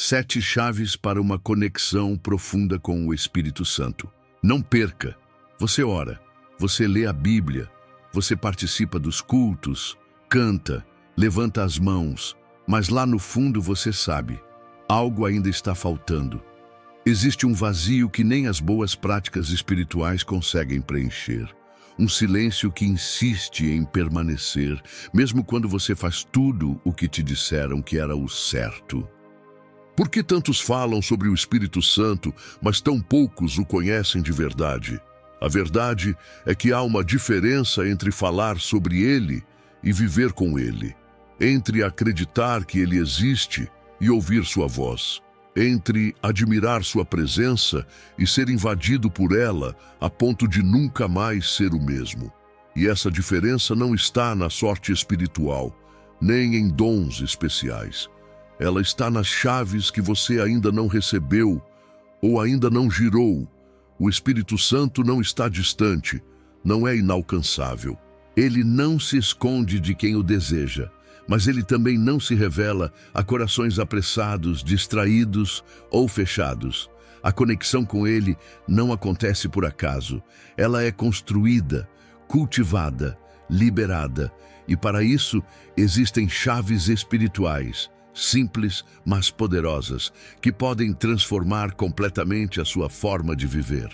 7 chaves para uma conexão profunda com o Espírito Santo. Não perca. Você ora, você lê a Bíblia, você participa dos cultos, canta, levanta as mãos, mas lá no fundo você sabe, algo ainda está faltando. Existe um vazio que nem as boas práticas espirituais conseguem preencher. Um silêncio que insiste em permanecer, mesmo quando você faz tudo o que te disseram que era o certo. Por que tantos falam sobre o Espírito Santo, mas tão poucos o conhecem de verdade? A verdade é que há uma diferença entre falar sobre ele e viver com ele, entre acreditar que ele existe e ouvir sua voz, entre admirar sua presença e ser invadido por ela a ponto de nunca mais ser o mesmo. E essa diferença não está na sorte espiritual, nem em dons especiais. Ela está nas chaves que você ainda não recebeu ou ainda não girou. O Espírito Santo não está distante, não é inalcançável. Ele não se esconde de quem o deseja, mas ele também não se revela a corações apressados, distraídos ou fechados. A conexão com ele não acontece por acaso. Ela é construída, cultivada, liberada, e para isso existem chaves espirituais, simples, mas poderosas, que podem transformar completamente a sua forma de viver.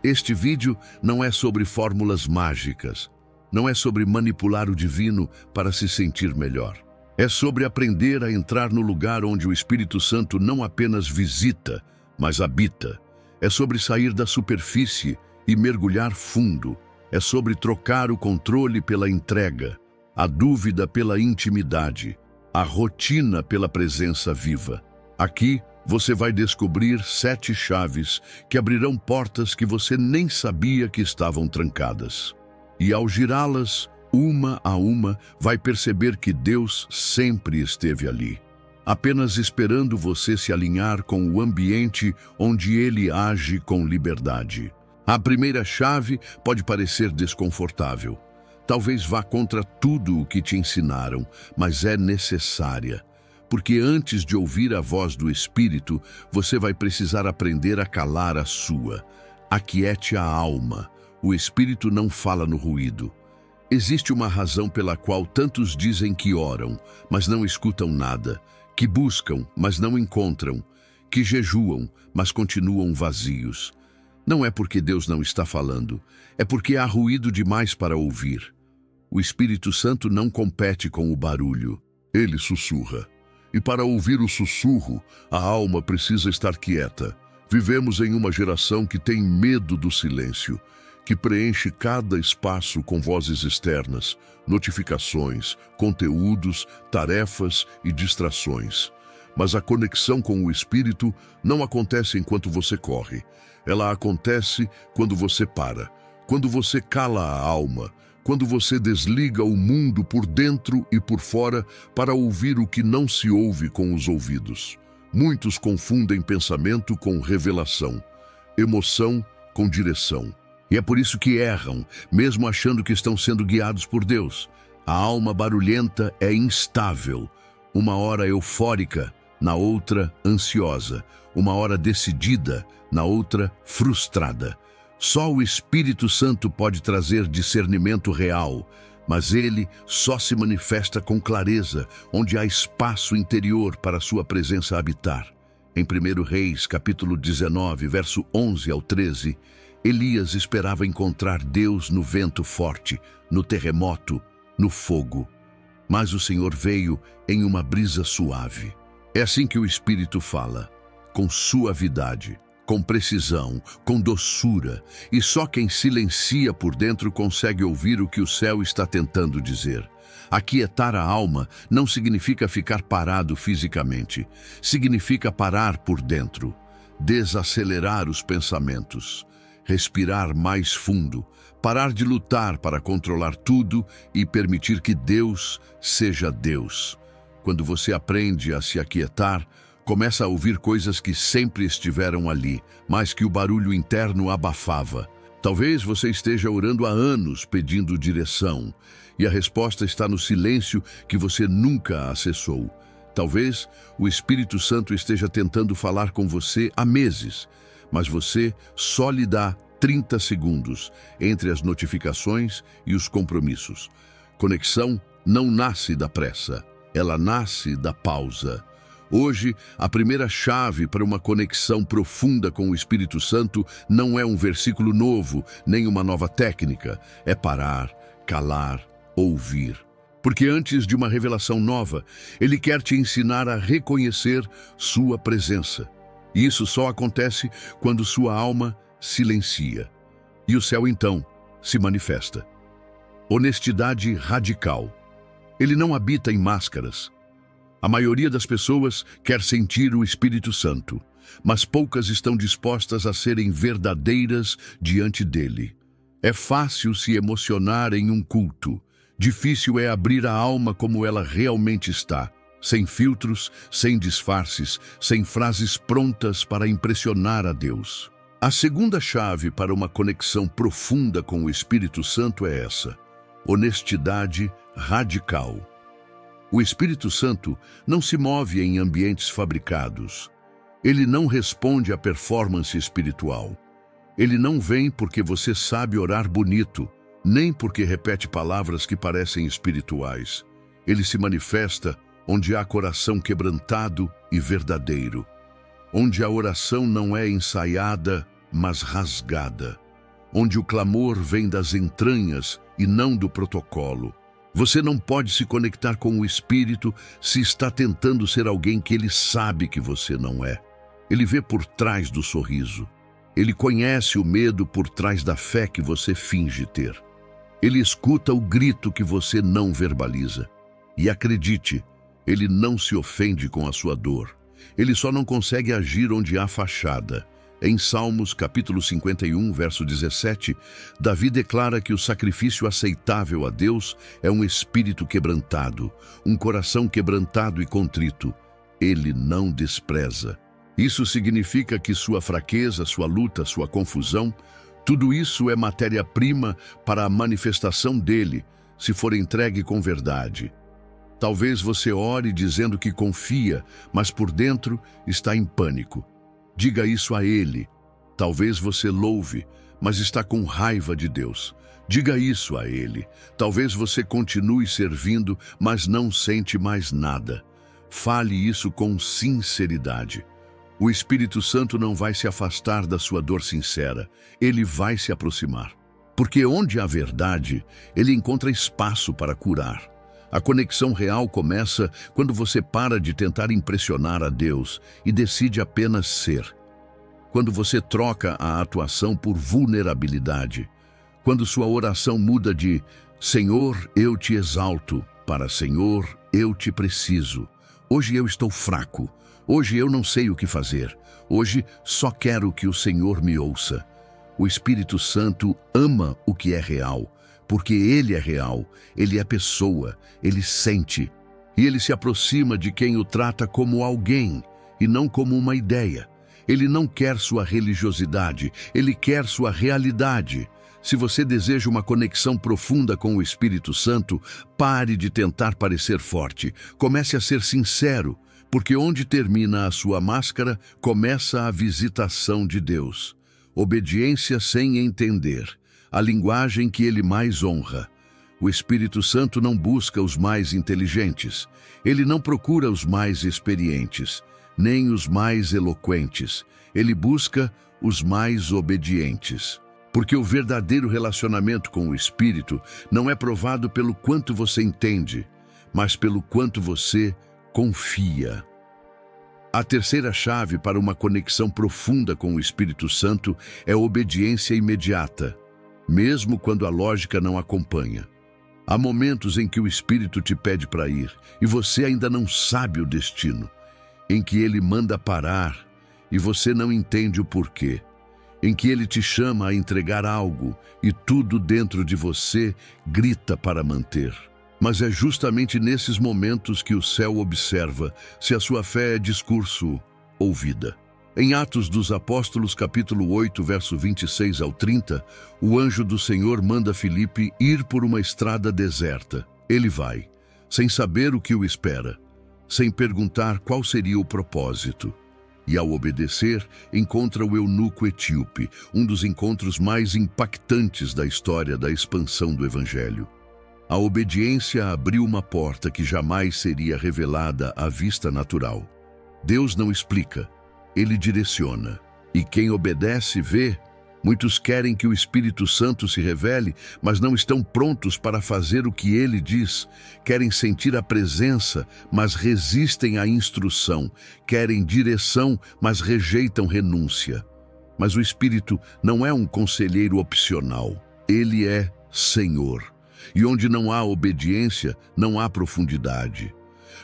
Este vídeo não é sobre fórmulas mágicas, não é sobre manipular o divino para se sentir melhor. É sobre aprender a entrar no lugar onde o Espírito Santo não apenas visita, mas habita. É sobre sair da superfície e mergulhar fundo. É sobre trocar o controle pela entrega, a dúvida pela intimidade, a rotina pela presença viva. Aqui você vai descobrir 7 chaves que abrirão portas que você nem sabia que estavam trancadas. E ao girá-las, uma a uma, vai perceber que Deus sempre esteve ali, apenas esperando você se alinhar com o ambiente onde Ele age com liberdade. A primeira chave pode parecer desconfortável. Talvez vá contra tudo o que te ensinaram, mas é necessária. Porque antes de ouvir a voz do Espírito, você vai precisar aprender a calar a sua. Aquiete a alma. O Espírito não fala no ruído. Existe uma razão pela qual tantos dizem que oram, mas não escutam nada, que buscam, mas não encontram, que jejuam, mas continuam vazios. Não é porque Deus não está falando, é porque há ruído demais para ouvir. O Espírito Santo não compete com o barulho, ele sussurra. E para ouvir o sussurro, a alma precisa estar quieta. Vivemos em uma geração que tem medo do silêncio, que preenche cada espaço com vozes externas, notificações, conteúdos, tarefas e distrações. Mas a conexão com o Espírito não acontece enquanto você corre. Ela acontece quando você para, quando você cala a alma, quando você desliga o mundo por dentro e por fora para ouvir o que não se ouve com os ouvidos. Muitos confundem pensamento com revelação, emoção com direção. E é por isso que erram, mesmo achando que estão sendo guiados por Deus. A alma barulhenta é instável, uma hora eufórica, na outra ansiosa, uma hora decidida, na outra frustrada. Só o Espírito Santo pode trazer discernimento real, mas ele só se manifesta com clareza, onde há espaço interior para sua presença habitar. Em 1 Reis, capítulo 19, verso 11 ao 13, Elias esperava encontrar Deus no vento forte, no terremoto, no fogo. Mas o Senhor veio em uma brisa suave. É assim que o Espírito fala, com suavidade, com precisão, com doçura, e só quem silencia por dentro consegue ouvir o que o céu está tentando dizer. Aquietar a alma não significa ficar parado fisicamente, significa parar por dentro, desacelerar os pensamentos, respirar mais fundo, parar de lutar para controlar tudo e permitir que Deus seja Deus. Quando você aprende a se aquietar, começa a ouvir coisas que sempre estiveram ali, mas que o barulho interno abafava. Talvez você esteja orando há anos pedindo direção, e a resposta está no silêncio que você nunca acessou. Talvez o Espírito Santo esteja tentando falar com você há meses, mas você só lhe dá 30 segundos entre as notificações e os compromissos. Conexão não nasce da pressa, ela nasce da pausa. Hoje, a primeira chave para uma conexão profunda com o Espírito Santo não é um versículo novo, nem uma nova técnica. É parar, calar, ouvir. Porque antes de uma revelação nova, Ele quer te ensinar a reconhecer sua presença. E isso só acontece quando sua alma silencia. E o céu, então, se manifesta. Honestidade radical. Ele não habita em máscaras. A maioria das pessoas quer sentir o Espírito Santo, mas poucas estão dispostas a serem verdadeiras diante dele. É fácil se emocionar em um culto. Difícil é abrir a alma como ela realmente está, sem filtros, sem disfarces, sem frases prontas para impressionar a Deus. A segunda chave para uma conexão profunda com o Espírito Santo é essa: honestidade radical. O Espírito Santo não se move em ambientes fabricados. Ele não responde à performance espiritual. Ele não vem porque você sabe orar bonito, nem porque repete palavras que parecem espirituais. Ele se manifesta onde há coração quebrantado e verdadeiro, onde a oração não é ensaiada, mas rasgada, onde o clamor vem das entranhas e não do protocolo. Você não pode se conectar com o Espírito se está tentando ser alguém que ele sabe que você não é. Ele vê por trás do sorriso. Ele conhece o medo por trás da fé que você finge ter. Ele escuta o grito que você não verbaliza. E acredite, ele não se ofende com a sua dor. Ele só não consegue agir onde há fachada. Em Salmos capítulo 51, verso 17, Davi declara que o sacrifício aceitável a Deus é um espírito quebrantado, um coração quebrantado e contrito. Ele não despreza. Isso significa que sua fraqueza, sua luta, sua confusão, tudo isso é matéria-prima para a manifestação dele, se for entregue com verdade. Talvez você ore dizendo que confia, mas por dentro está em pânico. Diga isso a ele. Talvez você louve, mas está com raiva de Deus. Diga isso a ele. Talvez você continue servindo, mas não sente mais nada. Fale isso com sinceridade. O Espírito Santo não vai se afastar da sua dor sincera. Ele vai se aproximar. Porque onde há verdade, ele encontra espaço para curar. A conexão real começa quando você para de tentar impressionar a Deus e decide apenas ser. Quando você troca a atuação por vulnerabilidade. Quando sua oração muda de Senhor, eu te exalto, para Senhor, eu te preciso. Hoje eu estou fraco. Hoje eu não sei o que fazer. Hoje só quero que o Senhor me ouça. O Espírito Santo ama o que é real. Porque ele é real, ele é pessoa, ele sente. E ele se aproxima de quem o trata como alguém e não como uma ideia. Ele não quer sua religiosidade, ele quer sua realidade. Se você deseja uma conexão profunda com o Espírito Santo, pare de tentar parecer forte. Comece a ser sincero, porque onde termina a sua máscara, começa a visitação de Deus. Obediência sem entender. A linguagem que ele mais honra. O Espírito Santo não busca os mais inteligentes. Ele não procura os mais experientes, nem os mais eloquentes. Ele busca os mais obedientes. Porque o verdadeiro relacionamento com o Espírito não é provado pelo quanto você entende, mas pelo quanto você confia. A terceira chave para uma conexão profunda com o Espírito Santo é a obediência imediata. Mesmo quando a lógica não acompanha. Há momentos em que o Espírito te pede para ir e você ainda não sabe o destino, em que ele manda parar e você não entende o porquê, em que ele te chama a entregar algo e tudo dentro de você grita para manter. Mas é justamente nesses momentos que o céu observa se a sua fé é discurso ou vida. Em Atos dos Apóstolos, capítulo 8, verso 26 ao 30, o anjo do Senhor manda Filipe ir por uma estrada deserta. Ele vai, sem saber o que o espera. sem perguntar qual seria o propósito. E ao obedecer, encontra o eunuco etíope, um dos encontros mais impactantes da história da expansão do Evangelho. A obediência abriu uma porta que jamais seria revelada à vista natural. Deus não explica, Ele direciona. E quem obedece vê. Muitos querem que o Espírito Santo se revele, mas não estão prontos para fazer o que ele diz. Querem sentir a presença, mas resistem à instrução. Querem direção, mas rejeitam renúncia. Mas o Espírito não é um conselheiro opcional. Ele é Senhor. E onde não há obediência, não há profundidade.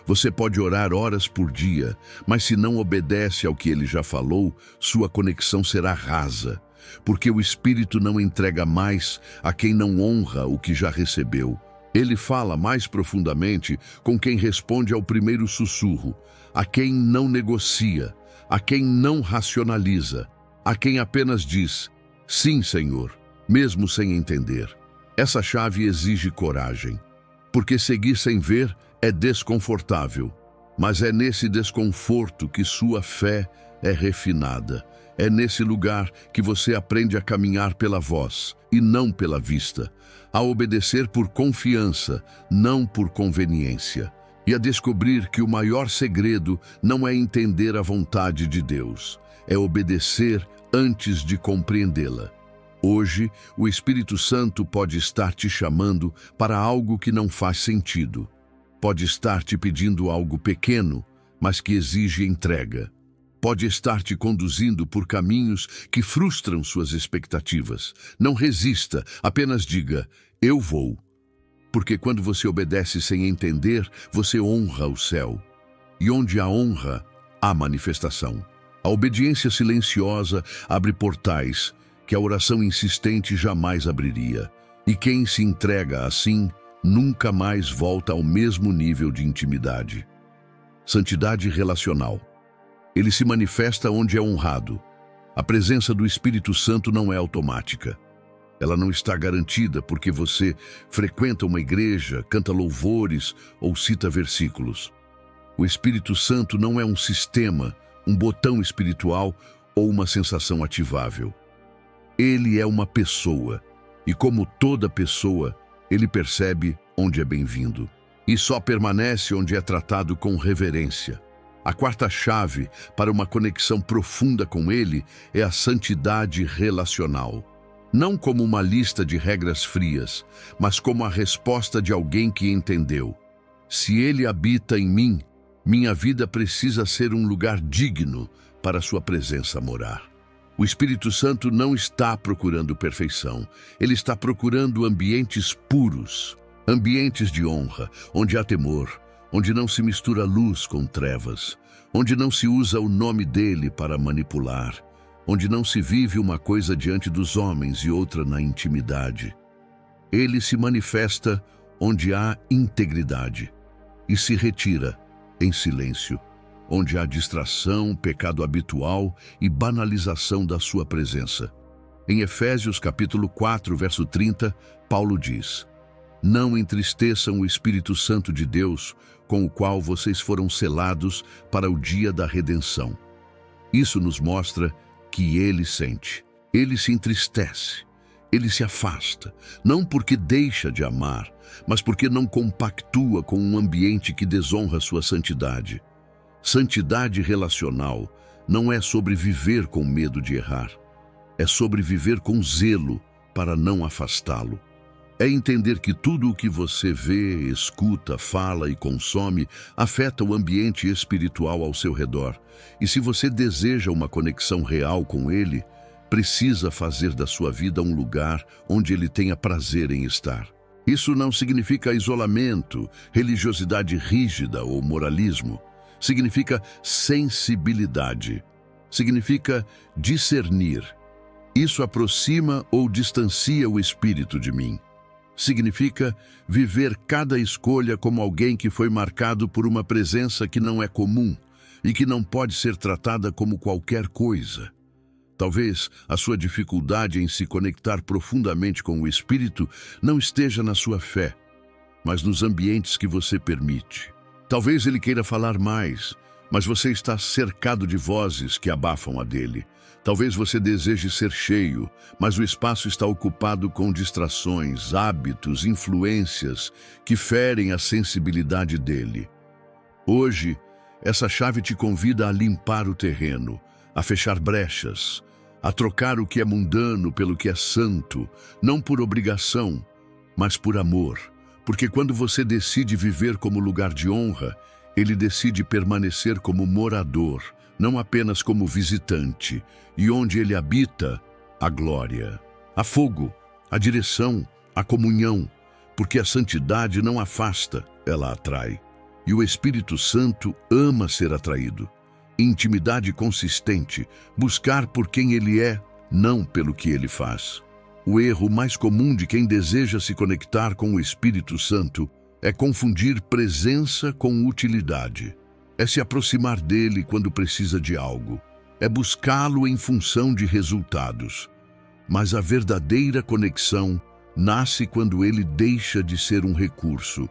Você pode orar horas por dia, mas se não obedece ao que ele já falou, sua conexão será rasa. Porque o Espírito não entrega mais a quem não honra o que já recebeu. Ele fala mais profundamente com quem responde ao primeiro sussurro, a quem não negocia, a quem não racionaliza, a quem apenas diz, sim, Senhor, mesmo sem entender. Essa chave exige coragem, porque seguir sem ver é desconfortável, mas é nesse desconforto que sua fé é refinada. É nesse lugar que você aprende a caminhar pela voz e não pela vista, a obedecer por confiança, não por conveniência, e a descobrir que o maior segredo não é entender a vontade de Deus, é obedecer antes de compreendê-la. Hoje, o Espírito Santo pode estar te chamando para algo que não faz sentido. Pode estar te pedindo algo pequeno, mas que exige entrega. Pode estar te conduzindo por caminhos que frustram suas expectativas. Não resista, apenas diga, eu vou. Porque quando você obedece sem entender, você honra o céu. E onde há honra, há manifestação. A obediência silenciosa abre portais que a oração insistente jamais abriria. E quem se entrega assim, nunca mais volta ao mesmo nível de intimidade. Santidade relacional. Ele se manifesta onde é honrado. A presença do Espírito Santo não é automática. Ela não está garantida porque você frequenta uma igreja, canta louvores ou cita versículos. O Espírito Santo não é um sistema, um botão espiritual ou uma sensação ativável. Ele é uma pessoa, e como toda pessoa, ele percebe onde é bem-vindo. E só permanece onde é tratado com reverência. A quarta chave para uma conexão profunda com ele é a santidade relacional. Não como uma lista de regras frias, mas como a resposta de alguém que entendeu. Se ele habita em mim, minha vida precisa ser um lugar digno para sua presença morar. O Espírito Santo não está procurando perfeição. Ele está procurando ambientes puros, ambientes de honra, onde há temor, onde não se mistura luz com trevas, onde não se usa o nome dele para manipular, onde não se vive uma coisa diante dos homens e outra na intimidade. Ele se manifesta onde há integridade e se retira em silêncio, onde há distração, pecado habitual e banalização da sua presença. Em Efésios capítulo 4, verso 30, Paulo diz: não entristeçam o Espírito Santo de Deus, com o qual vocês foram selados para o dia da redenção. Isso nos mostra que ele sente, ele se entristece, ele se afasta, não porque deixa de amar, mas porque não compactua com um ambiente que desonra sua santidade. Santidade relacional não é sobre viver com medo de errar, é sobre viver com zelo para não afastá-lo. É entender que tudo o que você vê, escuta, fala e consome afeta o ambiente espiritual ao seu redor. E se você deseja uma conexão real com ele, precisa fazer da sua vida um lugar onde ele tenha prazer em estar. Isso não significa isolamento, religiosidade rígida ou moralismo. Significa sensibilidade. Significa discernir. Isso aproxima ou distancia o Espírito de mim. Significa viver cada escolha como alguém que foi marcado por uma presença que não é comum e que não pode ser tratada como qualquer coisa. Talvez a sua dificuldade em se conectar profundamente com o Espírito não esteja na sua fé, mas nos ambientes que você permite. Talvez ele queira falar mais, mas você está cercado de vozes que abafam a dele. Talvez você deseje ser cheio, mas o espaço está ocupado com distrações, hábitos, influências que ferem a sensibilidade dele. Hoje, essa chave te convida a limpar o terreno, a fechar brechas, a trocar o que é mundano pelo que é santo, não por obrigação, mas por amor. Porque quando você decide viver como lugar de honra, ele decide permanecer como morador, não apenas como visitante, e onde ele habita, a glória, a fogo, a direção, a comunhão, porque a santidade não afasta, ela atrai. E o Espírito Santo ama ser atraído. Intimidade consistente, buscar por quem ele é, não pelo que ele faz. O erro mais comum de quem deseja se conectar com o Espírito Santo é confundir presença com utilidade. É se aproximar dele quando precisa de algo. É buscá-lo em função de resultados. Mas a verdadeira conexão nasce quando ele deixa de ser um recurso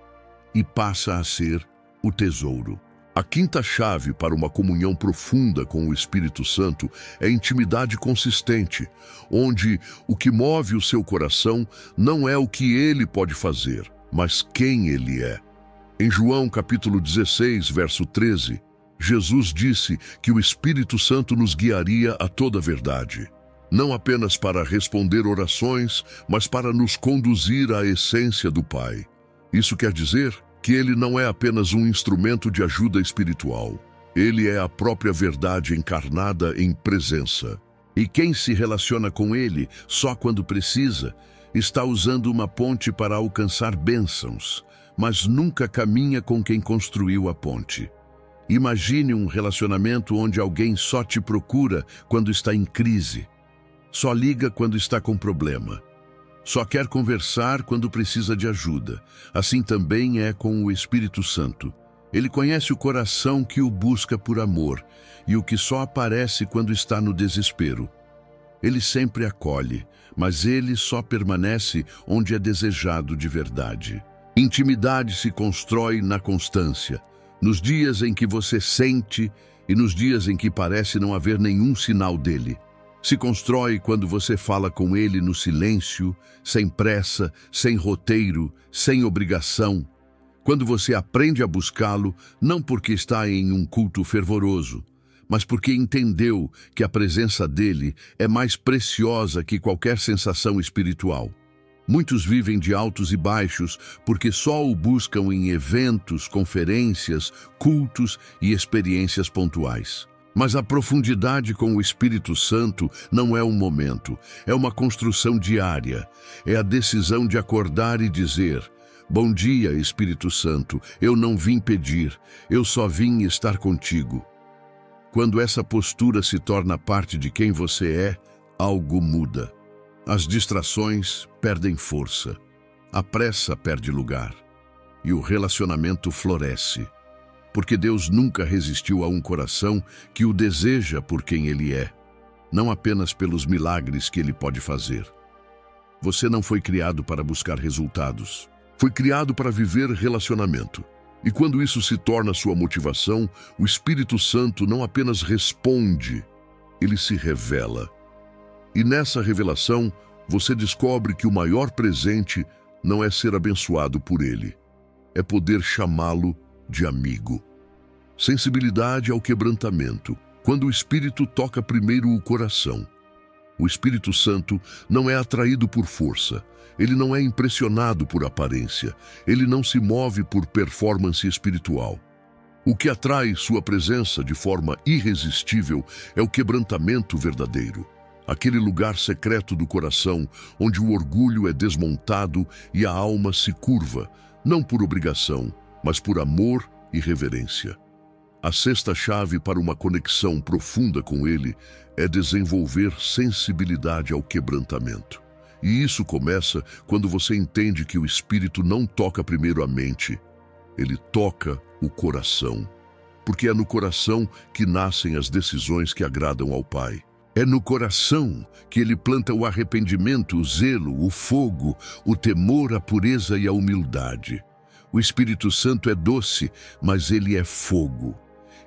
e passa a ser o tesouro. A quinta chave para uma comunhão profunda com o Espírito Santo é intimidade consistente, onde o que move o seu coração não é o que ele pode fazer, mas quem ele é. Em João capítulo 16, verso 13, Jesus disse que o Espírito Santo nos guiaria a toda a verdade, não apenas para responder orações, mas para nos conduzir à essência do Pai. Isso quer dizer que ele não é apenas um instrumento de ajuda espiritual. Ele é a própria verdade encarnada em presença. E quem se relaciona com ele só quando precisa, está usando uma ponte para alcançar bênçãos, mas nunca caminha com quem construiu a ponte. Imagine um relacionamento onde alguém só te procura quando está em crise, só liga quando está com problema, só quer conversar quando precisa de ajuda. Assim também é com o Espírito Santo. Ele conhece o coração que o busca por amor e o que só aparece quando está no desespero. Ele sempre acolhe, mas ele só permanece onde é desejado de verdade. Intimidade se constrói na constância, nos dias em que você sente e nos dias em que parece não haver nenhum sinal dele. Se constrói quando você fala com ele no silêncio, sem pressa, sem roteiro, sem obrigação. Quando você aprende a buscá-lo, não porque está em um culto fervoroso, mas porque entendeu que a presença dele é mais preciosa que qualquer sensação espiritual. Muitos vivem de altos e baixos porque só o buscam em eventos, conferências, cultos e experiências pontuais. Mas a profundidade com o Espírito Santo não é um momento, é uma construção diária. É a decisão de acordar e dizer: bom dia, Espírito Santo, eu não vim pedir, eu só vim estar contigo. Quando essa postura se torna parte de quem você é, algo muda. As distrações perdem força, a pressa perde lugar e o relacionamento floresce. Porque Deus nunca resistiu a um coração que o deseja por quem Ele é, não apenas pelos milagres que Ele pode fazer. Você não foi criado para buscar resultados. Foi criado para viver relacionamento. E quando isso se torna sua motivação, o Espírito Santo não apenas responde, ele se revela. E nessa revelação, você descobre que o maior presente não é ser abençoado por ele, é poder chamá-lo de amigo. Sensibilidade ao quebrantamento, quando o Espírito toca primeiro o coração. O Espírito Santo não é atraído por força, ele não é impressionado por aparência, ele não se move por performance espiritual. O que atrai sua presença de forma irresistível é o quebrantamento verdadeiro. Aquele lugar secreto do coração, onde o orgulho é desmontado e a alma se curva, não por obrigação, mas por amor e reverência. A sexta chave para uma conexão profunda com ele é desenvolver sensibilidade ao quebrantamento. E isso começa quando você entende que o Espírito não toca primeiro a mente, ele toca o coração. Porque é no coração que nascem as decisões que agradam ao Pai. É no coração que ele planta o arrependimento, o zelo, o fogo, o temor, a pureza e a humildade. O Espírito Santo é doce, mas ele é fogo.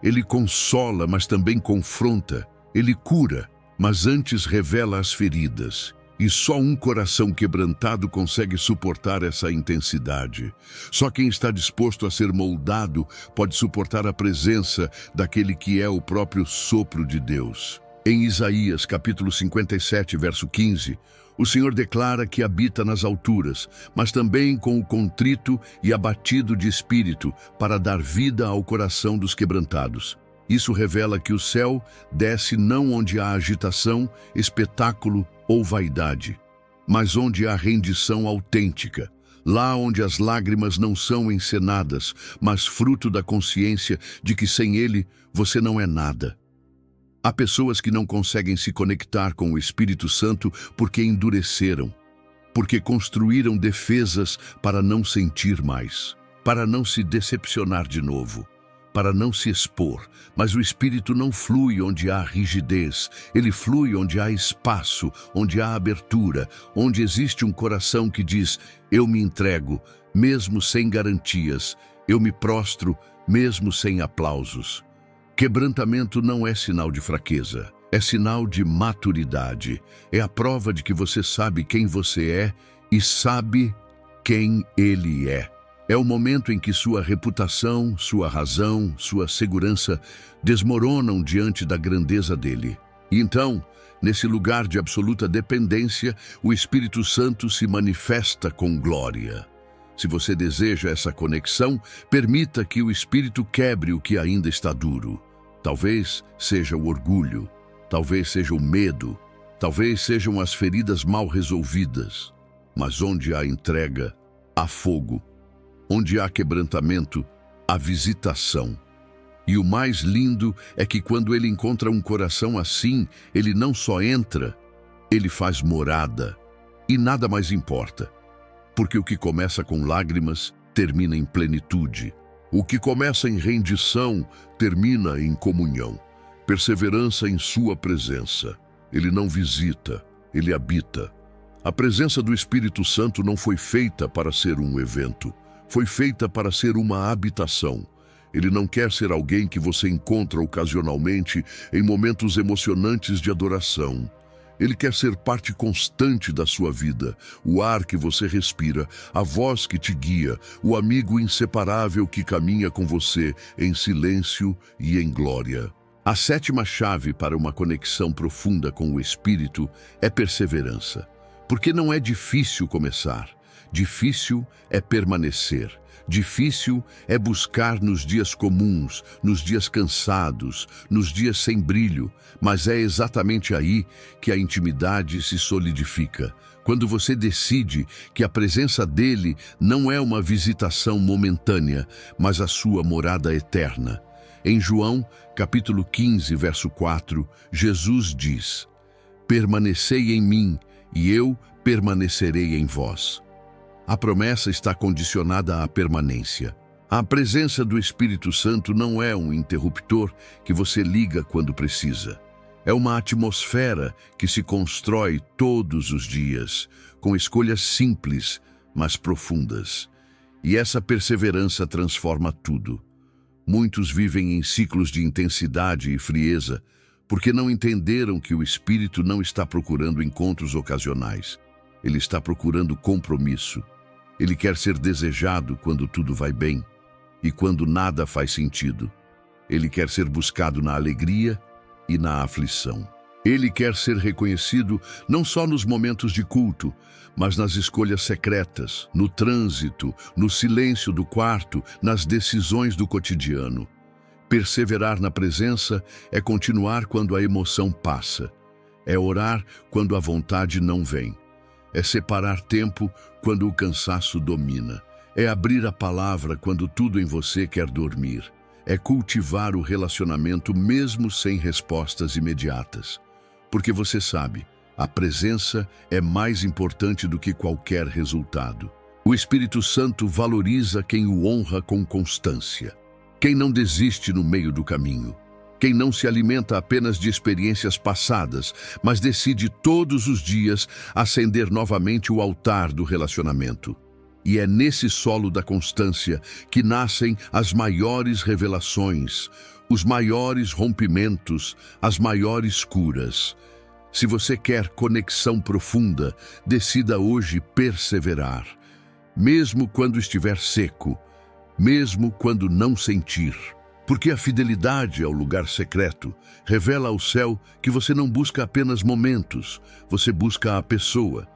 Ele consola, mas também confronta. Ele cura, mas antes revela as feridas. E só um coração quebrantado consegue suportar essa intensidade. Só quem está disposto a ser moldado pode suportar a presença daquele que é o próprio sopro de Deus. Em Isaías, capítulo 57, verso 15, o Senhor declara que habita nas alturas, mas também com o contrito e abatido de espírito, para dar vida ao coração dos quebrantados. Isso revela que o céu desce não onde há agitação, espetáculo ou vaidade, mas onde há rendição autêntica, lá onde as lágrimas não são encenadas, mas fruto da consciência de que sem ele você não é nada. Há pessoas que não conseguem se conectar com o Espírito Santo porque endureceram, porque construíram defesas para não sentir mais, para não se decepcionar de novo, para não se expor. Mas o Espírito não flui onde há rigidez, ele flui onde há espaço, onde há abertura, onde existe um coração que diz: eu me entrego, mesmo sem garantias, eu me prostro, mesmo sem aplausos. Quebrantamento não é sinal de fraqueza, é sinal de maturidade. É a prova de que você sabe quem você é e sabe quem ele é. É o momento em que sua reputação, sua razão, sua segurança desmoronam diante da grandeza dele. E então, nesse lugar de absoluta dependência, o Espírito Santo se manifesta com glória. Se você deseja essa conexão, permita que o Espírito quebre o que ainda está duro. Talvez seja o orgulho, talvez seja o medo, talvez sejam as feridas mal resolvidas. Mas onde há entrega, há fogo. Onde há quebrantamento, há visitação. E o mais lindo é que quando ele encontra um coração assim, ele não só entra, ele faz morada. E nada mais importa. Porque o que começa com lágrimas, termina em plenitude. O que começa em rendição, termina em comunhão. Perseverança em sua presença. Ele não visita, ele habita. A presença do Espírito Santo não foi feita para ser um evento. Foi feita para ser uma habitação. Ele não quer ser alguém que você encontra ocasionalmente em momentos emocionantes de adoração. Ele quer ser parte constante da sua vida, o ar que você respira, a voz que te guia, o amigo inseparável que caminha com você em silêncio e em glória. A sétima chave para uma conexão profunda com o Espírito é perseverança. Porque não é difícil começar, difícil é permanecer. Difícil é buscar nos dias comuns, nos dias cansados, nos dias sem brilho, mas é exatamente aí que a intimidade se solidifica. Quando você decide que a presença dele não é uma visitação momentânea, mas a sua morada eterna. Em João, capítulo 15, verso 4, Jesus diz: permanecei em mim, e eu permanecerei em vós. A promessa está condicionada à permanência. A presença do Espírito Santo não é um interruptor que você liga quando precisa. É uma atmosfera que se constrói todos os dias, com escolhas simples, mas profundas. E essa perseverança transforma tudo. Muitos vivem em ciclos de intensidade e frieza, porque não entenderam que o Espírito não está procurando encontros ocasionais. Ele está procurando compromisso. Ele quer ser desejado quando tudo vai bem e quando nada faz sentido. Ele quer ser buscado na alegria e na aflição. Ele quer ser reconhecido não só nos momentos de culto, mas nas escolhas secretas, no trânsito, no silêncio do quarto, nas decisões do cotidiano. Perseverar na presença é continuar quando a emoção passa. É orar quando a vontade não vem. É separar tempo quando o cansaço domina. É abrir a palavra quando tudo em você quer dormir. É cultivar o relacionamento mesmo sem respostas imediatas. Porque você sabe, a presença é mais importante do que qualquer resultado. O Espírito Santo valoriza quem o honra com constância. Quem não desiste no meio do caminho. Quem não se alimenta apenas de experiências passadas, mas decide todos os dias acender novamente o altar do relacionamento. E é nesse solo da constância que nascem as maiores revelações, os maiores rompimentos, as maiores curas. Se você quer conexão profunda, decida hoje perseverar. Mesmo quando estiver seco, mesmo quando não sentir. Porque a fidelidade ao lugar secreto revela ao céu que você não busca apenas momentos, você busca a pessoa.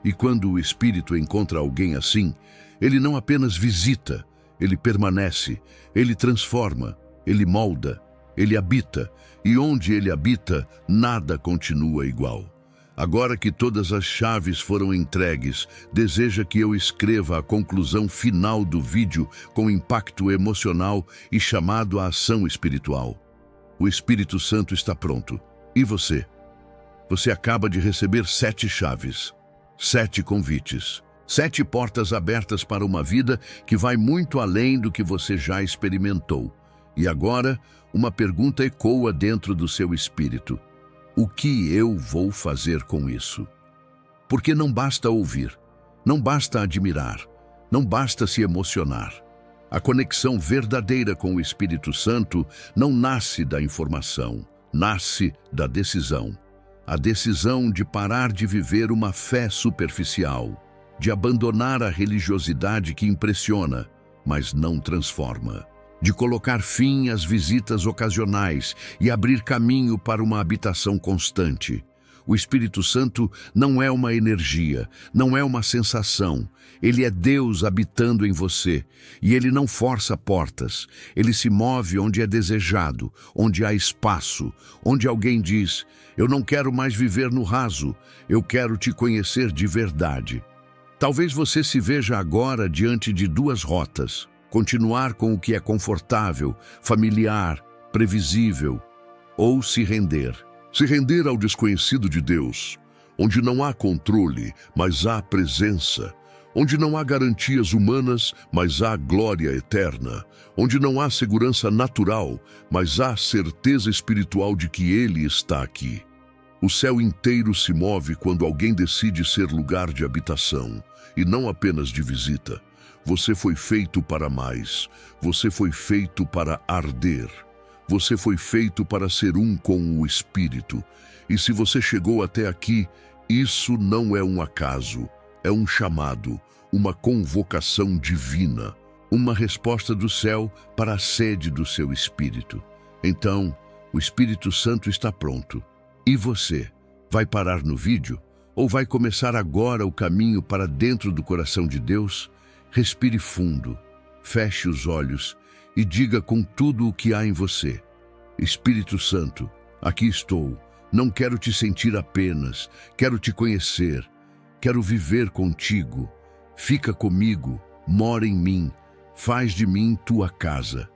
E quando o Espírito encontra alguém assim, ele não apenas visita, ele permanece, ele transforma, ele molda, ele habita, e onde ele habita, nada continua igual. Agora que todas as chaves foram entregues, deseja que eu escreva a conclusão final do vídeo com impacto emocional e chamado à ação espiritual. O Espírito Santo está pronto. E você? Você acaba de receber 7 chaves, 7 convites, 7 portas abertas para uma vida que vai muito além do que você já experimentou. E agora, uma pergunta ecoa dentro do seu espírito. O que eu vou fazer com isso? Porque não basta ouvir, não basta admirar, não basta se emocionar. A conexão verdadeira com o Espírito Santo não nasce da informação, nasce da decisão. A decisão de parar de viver uma fé superficial, de abandonar a religiosidade que impressiona, mas não transforma. De colocar fim às visitas ocasionais e abrir caminho para uma habitação constante. O Espírito Santo não é uma energia, não é uma sensação. Ele é Deus habitando em você, e ele não força portas. Ele se move onde é desejado, onde há espaço, onde alguém diz: eu não quero mais viver no raso, eu quero te conhecer de verdade. Talvez você se veja agora diante de 2 rotas. Continuar com o que é confortável, familiar, previsível, ou se render. Se render ao desconhecido de Deus, onde não há controle, mas há presença, onde não há garantias humanas, mas há glória eterna, onde não há segurança natural, mas há certeza espiritual de que Ele está aqui. O céu inteiro se move quando alguém decide ser lugar de habitação, e não apenas de visita. Você foi feito para mais. Você foi feito para arder. Você foi feito para ser um com o Espírito. E se você chegou até aqui, isso não é um acaso. É um chamado, uma convocação divina, uma resposta do céu para a sede do seu Espírito. Então, o Espírito Santo está pronto. E você? Vai parar no vídeo? Ou vai começar agora o caminho para dentro do coração de Deus? Respire fundo, feche os olhos e diga com tudo o que há em você: Espírito Santo, aqui estou. Não quero te sentir apenas, quero te conhecer, quero viver contigo. Fica comigo, mora em mim, faz de mim tua casa.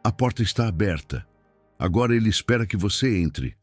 A porta está aberta. Agora ele espera que você entre.